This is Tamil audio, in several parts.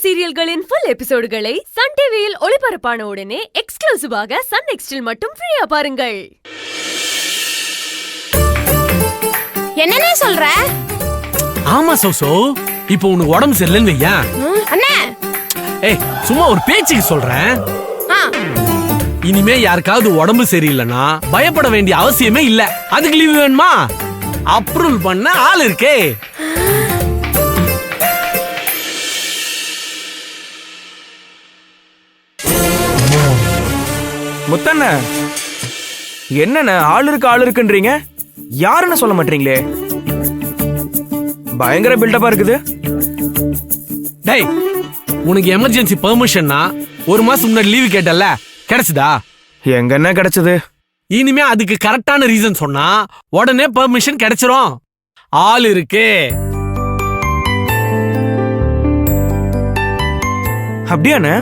சீரியல்களின் ஃபுல் எபிசோடுகளை சன் டிவியில் ஒளிபரப்பான உடனே எக்ஸ்க்ளூசிவாக சன் நெக்ஸ்டில் மட்டும் ஃப்ரீயா பாருங்கள். என்னனே சொல்ற? ஆமா சோசோ, இப்போ உனக்கு உடம்பு சரியில்லைன்னு வையா. அண்ணே, ஏய் சும்மா ஒரு பேச்சுக்கு சொல்றேன். இனிமே யாருக்காவது உடம்பு சரியில்லைன்னா பயப்பட வேண்டிய அவசியமே இல்ல. அதுக்கு லீவ் வேணுமா? அப்ரூவல் பண்ண ஆள் இருக்கே. முத்தண்ண, என்னண்ண ஆள் இருக்குன்றீங்க, யாருன்னு சொல்ல மாட்டீங்களே? பயங்கர பில்டப்பா இருக்குது. டேய், உனக்கு எமர்ஜென்சி பெர்மிஷன்னா ஒரு மாசம் முன்னாடி லீவு கேட்டல, கிடைச்சதா? எங்கன்னா கிடைச்சது? இனிமே அதுக்கு கரெக்டான ரீசன் சொன்னா உடனே பெர்மிஷன் கிடைச்சிரும். ஆள் இருக்கு. அப்படியாண்ணே?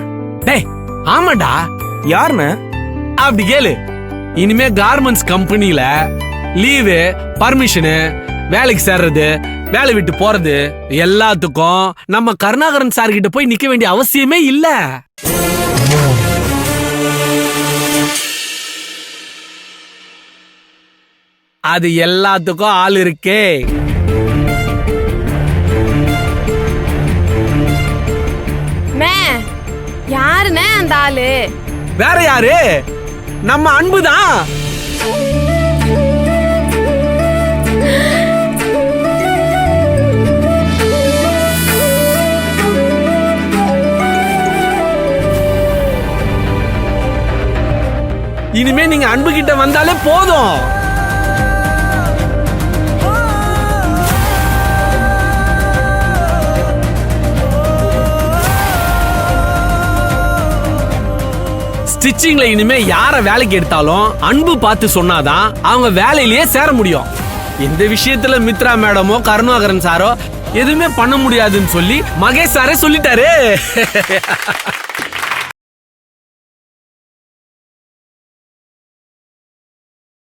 டேய் ஆமாடா. யாருண்ணே? அப்படி கேளு. இனிமே கார்மெண்ட்ஸ் கம்பெனில லீவு, பர்மிஷனு, வேலைக்கு சேர்றது, வேலை விட்டு போறது எல்லாத்துக்கும் நம்ம கருணாகரன் சார் கிட்ட போய் நிக்க வேண்டிய அவசியமே இல்ல. அது எல்லாத்துக்கும் ஆள் இருக்கே. யாருண்ணே அந்த ஆளு? வேற யாரு? நம்ம அன்புதான். இனிமே நீங்க அன்பு கிட்ட வந்தாலே போதும். ஸ்டிச்சிங்ல இனிமே யார வேலைக்கு எடுத்தாலும் அன்பு பார்த்து சொன்னாதான் அவங்க வேலையிலேயே சேர முடியும். இந்த விஷயத்துல மித்ரா மேடமோ கருணாகரன் சாரோ எதுவுமே பண்ண முடியாதுன்னு சொல்லி மகேஷ் சாரே சொல்லிட்டாரு.